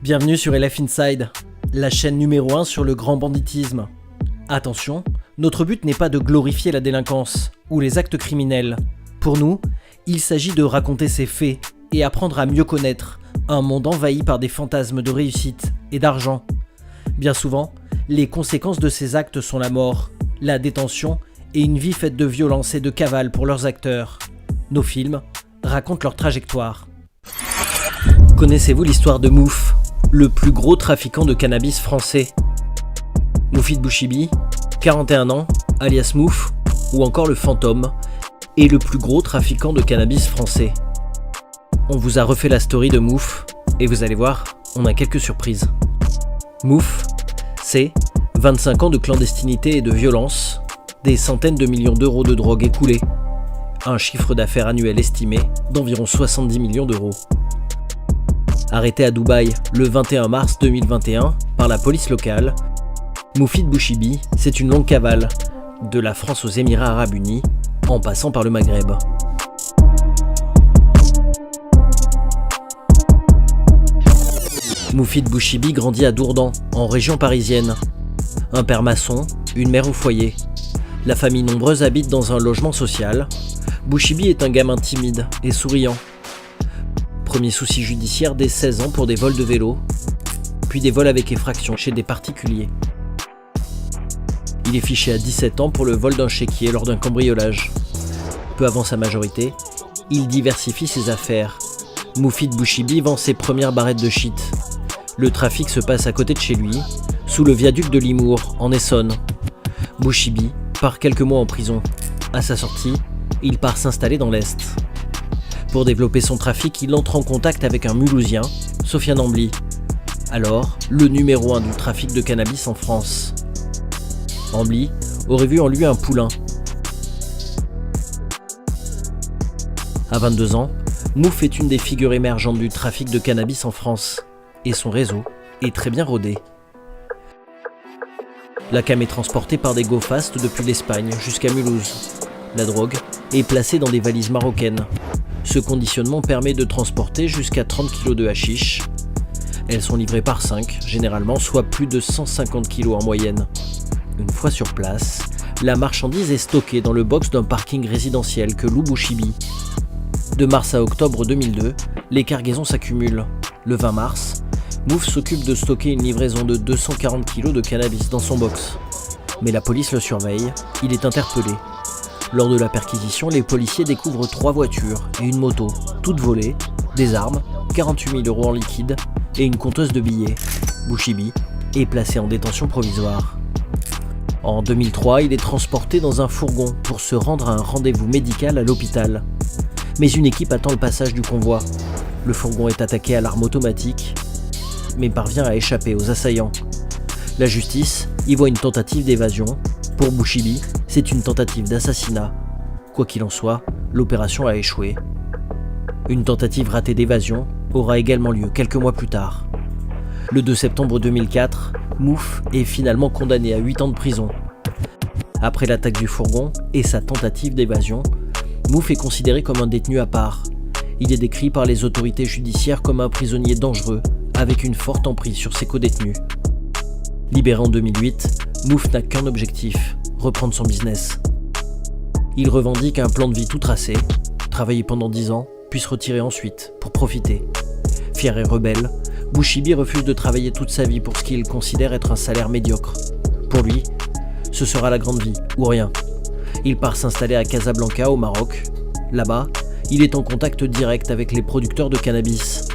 Bienvenue sur LF Inside, la chaîne numéro 1 sur le grand banditisme. Attention, notre but n'est pas de glorifier la délinquance ou les actes criminels. Pour nous, il s'agit de raconter ces faits et apprendre à mieux connaître un monde envahi par des fantasmes de réussite et d'argent. Bien souvent, les conséquences de ces actes sont la mort, la détention et une vie faite de violence et de cavale pour leurs acteurs. Nos films racontent leur trajectoire. Connaissez-vous l'histoire de Mouf, le plus gros trafiquant de cannabis français? Moufid Bouchibi, 41 ans, alias Mouf, ou encore le Fantôme, est le plus gros trafiquant de cannabis français. On vous a refait la story de Mouf, et vous allez voir, on a quelques surprises. Mouf, c'est 25 ans de clandestinité et de violence, des centaines de millions d'euros de drogue écoulés, un chiffre d'affaires annuel estimé d'environ 70 millions d'euros. Arrêté à Dubaï le 21 mars 2021 par la police locale, Moufid Bouchibi, c'est une longue cavale, de la France aux Émirats Arabes Unis, en passant par le Maghreb. Moufid Bouchibi grandit à Dourdan, en région parisienne. Un père maçon, une mère au foyer. La famille nombreuse habite dans un logement social. Bouchibi est un gamin timide et souriant. Premier souci judiciaire dès 16 ans pour des vols de vélo, puis des vols avec effraction chez des particuliers. Il est fiché à 17 ans pour le vol d'un chéquier lors d'un cambriolage. Peu avant sa majorité, il diversifie ses affaires. Moufid Bouchibi vend ses premières barrettes de shit. Le trafic se passe à côté de chez lui, sous le viaduc de Limours, en Essonne. Bouchibi part quelques mois en prison. À sa sortie, il part s'installer dans l'Est. Pour développer son trafic, il entre en contact avec un Mulhousien, Sofiane Ambly, alors le numéro 1 du trafic de cannabis en France. Ambly aurait vu en lui un poulain. À 22 ans, Mouf est une des figures émergentes du trafic de cannabis en France, et son réseau est très bien rodé. La cam est transportée par des go fast depuis l'Espagne jusqu'à Mulhouse. La drogue est placée dans des valises marocaines. Ce conditionnement permet de transporter jusqu'à 30 kg de hashish. Elles sont livrées par 5, généralement, soit plus de 150 kg en moyenne. Une fois sur place, la marchandise est stockée dans le box d'un parking résidentiel que loue Bouchibi. De mars à octobre 2002, les cargaisons s'accumulent. Le 20 mars, Mouf s'occupe de stocker une livraison de 240 kg de cannabis dans son box. Mais la police le surveille, il est interpellé. Lors de la perquisition, les policiers découvrent 3 voitures et une moto, toutes volées, des armes, 48 000 € en liquide et une compteuse de billets. Bouchibi est placé en détention provisoire. En 2003, il est transporté dans un fourgon pour se rendre à un rendez-vous médical à l'hôpital. Mais une équipe attend le passage du convoi. Le fourgon est attaqué à l'arme automatique, mais parvient à échapper aux assaillants. La justice y voit une tentative d'évasion. Pour Bouchibi, c'est une tentative d'assassinat. Quoi qu'il en soit, l'opération a échoué. Une tentative ratée d'évasion aura également lieu quelques mois plus tard. Le 2 septembre 2004, Mouf est finalement condamné à 8 ans de prison. Après l'attaque du fourgon et sa tentative d'évasion, Mouf est considéré comme un détenu à part. Il est décrit par les autorités judiciaires comme un prisonnier dangereux, avec une forte emprise sur ses codétenus. Libéré en 2008, Mouf n'a qu'un objectif, reprendre son business. Il revendique un plan de vie tout tracé, travailler pendant 10 ans, puis se retirer ensuite, pour profiter. Fier et rebelle, Bouchibi refuse de travailler toute sa vie pour ce qu'il considère être un salaire médiocre. Pour lui, ce sera la grande vie, ou rien. Il part s'installer à Casablanca, au Maroc. Là-bas, il est en contact direct avec les producteurs de cannabis.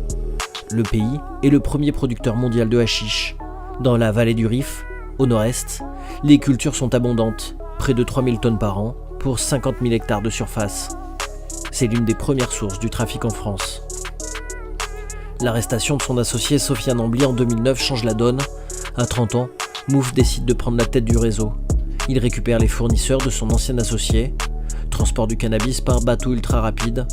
Le pays est le premier producteur mondial de hashish. Dans la vallée du Rif, au nord-est, les cultures sont abondantes, près de 3000 tonnes par an, pour 50 000 hectares de surface. C'est l'une des premières sources du trafic en France. L'arrestation de son associé Sofiane Ambly en 2009 change la donne. À 30 ans, Mouf décide de prendre la tête du réseau. Il récupère les fournisseurs de son ancien associé, transport du cannabis par bateau ultra rapide,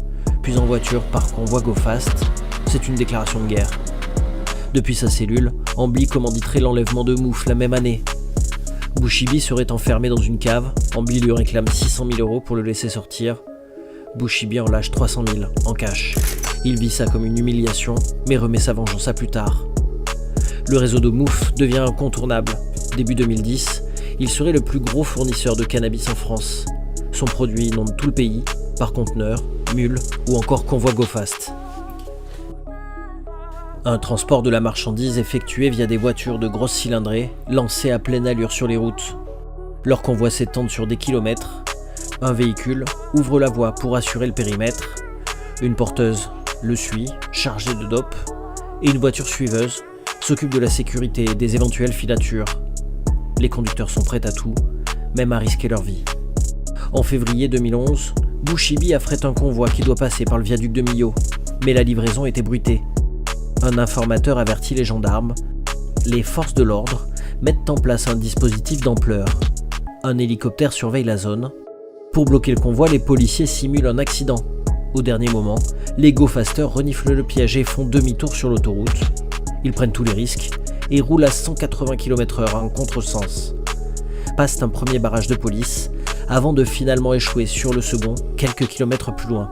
puis en voiture par convoi go fast. C'est une déclaration de guerre. Depuis sa cellule, Ambly commanditerait l'enlèvement de Mouf la même année. Bouchibi serait enfermé dans une cave. Ambly lui réclame 600 000 € pour le laisser sortir. Bouchibi en lâche 300 000 en cash. Il vit ça comme une humiliation, mais remet sa vengeance à plus tard. Le réseau de Mouf devient incontournable. Début 2010, il serait le plus gros fournisseur de cannabis en France. Son produit inonde tout le pays, par conteneur, mule ou encore convoi GoFast. Un transport de la marchandise effectué via des voitures de grosses cylindrées, lancées à pleine allure sur les routes. Leur convoi s'étend sur des kilomètres. Un véhicule ouvre la voie pour assurer le périmètre. Une porteuse le suit, chargée de dope, et une voiture suiveuse s'occupe de la sécurité et des éventuelles filatures. Les conducteurs sont prêts à tout, même à risquer leur vie. En février 2011, Bouchibi affrète un convoi qui doit passer par le viaduc de Millau, mais la livraison est ébruitée. Un informateur avertit les gendarmes. Les forces de l'ordre mettent en place un dispositif d'ampleur. Un hélicoptère surveille la zone. Pour bloquer le convoi, les policiers simulent un accident. Au dernier moment, les GoFasters reniflent le piège et font demi-tour sur l'autoroute. Ils prennent tous les risques et roulent à 180 km/h en contresens. Passent un premier barrage de police avant de finalement échouer sur le second, quelques kilomètres plus loin.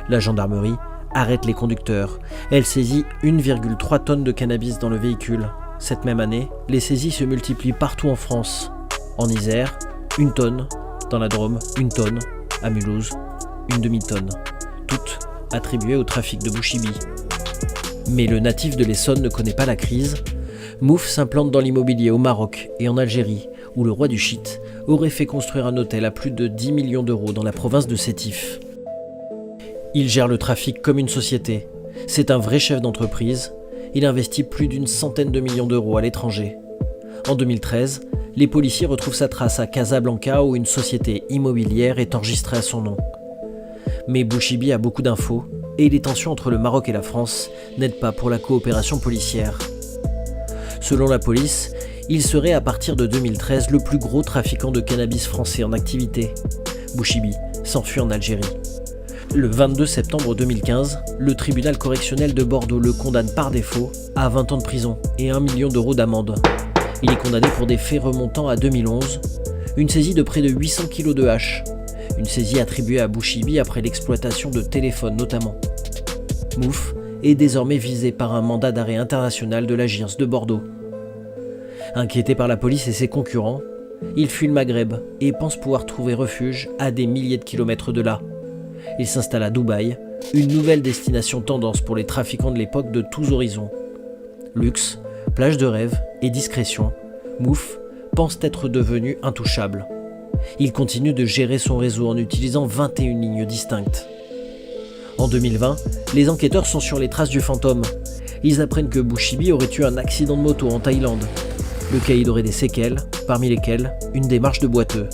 La gendarmerie arrête les conducteurs. Elle saisit 1,3 tonnes de cannabis dans le véhicule. Cette même année, les saisies se multiplient partout en France. En Isère, 1 tonne. Dans la Drôme, 1 tonne. À Mulhouse, 1 demi-tonne. Toutes attribuées au trafic de Bouchibi. Mais le natif de l'Essonne ne connaît pas la crise. Mouf s'implante dans l'immobilier au Maroc et en Algérie, où le roi du shit aurait fait construire un hôtel à plus de 10 millions d'euros dans la province de Sétif. Il gère le trafic comme une société. C'est un vrai chef d'entreprise. Il investit plus d'une centaine de millions d'euros à l'étranger. En 2013, les policiers retrouvent sa trace à Casablanca où une société immobilière est enregistrée à son nom. Mais Bouchibi a beaucoup d'infos et les tensions entre le Maroc et la France n'aident pas pour la coopération policière. Selon la police, il serait à partir de 2013 le plus gros trafiquant de cannabis français en activité. Bouchibi s'enfuit en Algérie. Le 22 septembre 2015, le tribunal correctionnel de Bordeaux le condamne par défaut à 20 ans de prison et 1 million d'euros d'amende. Il est condamné pour des faits remontant à 2011, une saisie de près de 800 kg de hache, une saisie attribuée à Bouchibi après l'exploitation de téléphones notamment. Mouf est désormais visé par un mandat d'arrêt international de la JIRS de Bordeaux. Inquiété par la police et ses concurrents, il fuit le Maghreb et pense pouvoir trouver refuge à des milliers de kilomètres de là. Il s'installe à Dubaï, une nouvelle destination tendance pour les trafiquants de l'époque de tous horizons. Luxe, plage de rêve et discrétion, Mouf pense être devenu intouchable. Il continue de gérer son réseau en utilisant 21 lignes distinctes. En 2020, les enquêteurs sont sur les traces du fantôme. Ils apprennent que Bouchibi aurait eu un accident de moto en Thaïlande. Le caïd aurait des séquelles, parmi lesquelles une démarche de boiteux.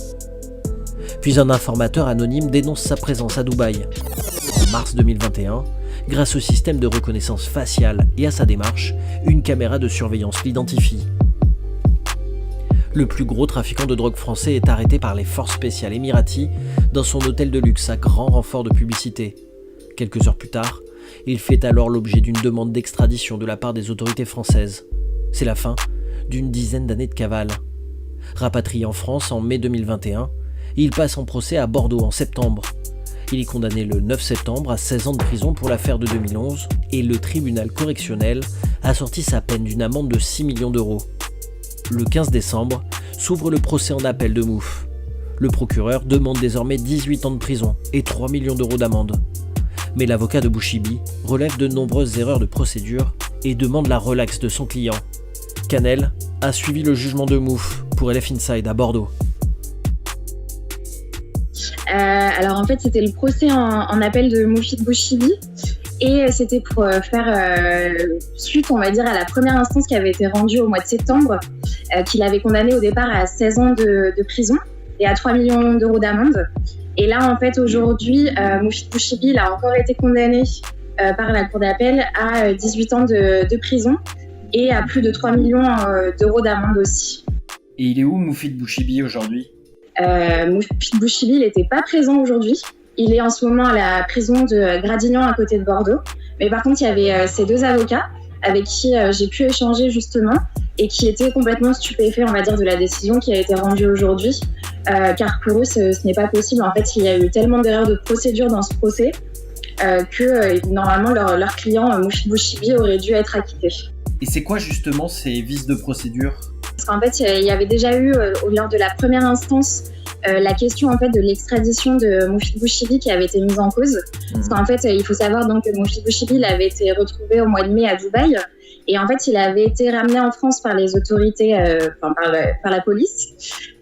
Puis un informateur anonyme dénonce sa présence à Dubaï. En mars 2021, grâce au système de reconnaissance faciale et à sa démarche, une caméra de surveillance l'identifie. Le plus gros trafiquant de drogue français est arrêté par les forces spéciales émiraties dans son hôtel de luxe à grand renfort de publicité. Quelques heures plus tard, il fait alors l'objet d'une demande d'extradition de la part des autorités françaises. C'est la fin d'une dizaine d'années de cavale. Rapatrié en France en mai 2021, il passe en procès à Bordeaux en septembre. Il est condamné le 9 septembre à 16 ans de prison pour l'affaire de 2011 et le tribunal correctionnel a sorti sa peine d'une amende de 6 millions d'euros. Le 15 décembre, s'ouvre le procès en appel de Mouf. Le procureur demande désormais 18 ans de prison et 3 millions d'euros d'amende. Mais l'avocat de Bouchibi relève de nombreuses erreurs de procédure et demande la relaxe de son client. Canel a suivi le jugement de Mouf pour LF Inside à Bordeaux. Alors en fait c'était le procès en appel de Moufid Bouchibi et c'était pour faire suite on va dire à la première instance qui avait été rendue au mois de septembre qu'il avait condamné au départ à 16 ans de prison et à 3 millions d'euros d'amende. Et là en fait aujourd'hui Moufid Bouchibi il a encore été condamné par la cour d'appel à 18 ans de prison et à plus de 3 millions d'euros d'amende aussi. Et il est où Moufid Bouchibi aujourd'hui ? Moufid Bouchibi, il n'était pas présent aujourd'hui. Il est en ce moment à la prison de Gradignan à côté de Bordeaux. Mais par contre, il y avait ces deux avocats avec qui j'ai pu échanger justement et qui étaient complètement stupéfaits, on va dire, de la décision qui a été rendue aujourd'hui. Car pour eux, ce n'est pas possible. En fait, il y a eu tellement d'erreurs de procédure dans ce procès que normalement leur client Moufid Bouchibi aurait dû être acquitté. Et c'est quoi justement ces vices de procédure? Parce qu'en fait, il y avait déjà eu, lors de la première instance, la question en fait de l'extradition de Moufiq Bouchibi qui avait été mise en cause. Parce qu'en fait, il faut savoir donc que Moufiq Bouchibi il avait été retrouvé au mois de mai à Dubaï. Et en fait, il avait été ramené en France par les autorités, par la police.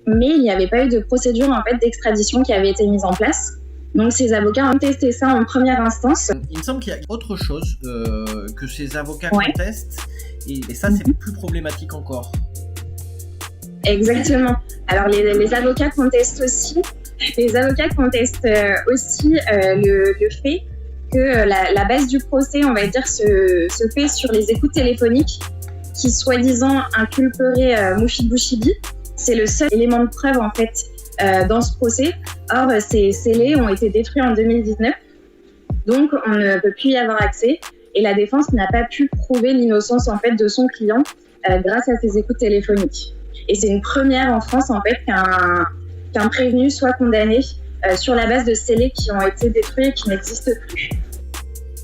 Mais il n'y avait pas eu de procédure en fait d'extradition qui avait été mise en place. Donc ces avocats ont testé ça en première instance. Il me semble qu'il y a autre chose que ces avocats contestent. Et ça, c'est plus problématique encore. Exactement. Alors les avocats contestent aussi. Les avocats contestent aussi le fait que la base du procès, on va dire, se fait sur les écoutes téléphoniques qui soi-disant inculperaient Moufiq Bouchibi. C'est le seul élément de preuve en fait dans ce procès. Or, ces scellés ont été détruits en 2019, donc on ne peut plus y avoir accès. Et la défense n'a pas pu prouver l'innocence en fait de son client grâce à ces écoutes téléphoniques. Et c'est une première en France en fait qu'un prévenu soit condamné sur la base de scellés qui ont été détruits et qui n'existent plus.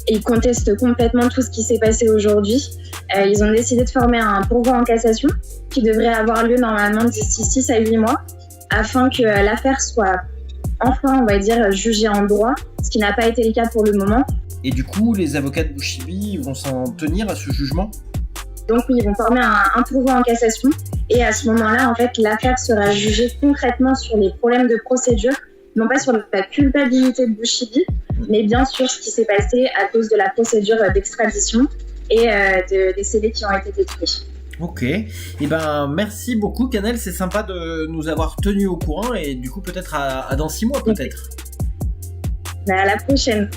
Et ils contestent complètement tout ce qui s'est passé aujourd'hui. Ils ont décidé de former un pourvoi en cassation qui devrait avoir lieu normalement d'ici 6 à 8 mois afin que l'affaire soit enfin, on va dire, jugée en droit, ce qui n'a pas été le cas pour le moment. Et du coup, les avocats de Bouchibi vont s'en tenir à ce jugement? Donc oui, ils vont former un pourvoi en cassation et à ce moment-là, en fait, l'affaire sera jugée concrètement sur les problèmes de procédure, non pas sur la culpabilité de Bouchibi, mais bien sûr ce qui s'est passé à cause de la procédure d'extradition et des scellés qui ont été détruits. Ok, et merci beaucoup Canel, c'est sympa de nous avoir tenus au courant et du coup peut-être à dans 6 mois peut-être. À la prochaine.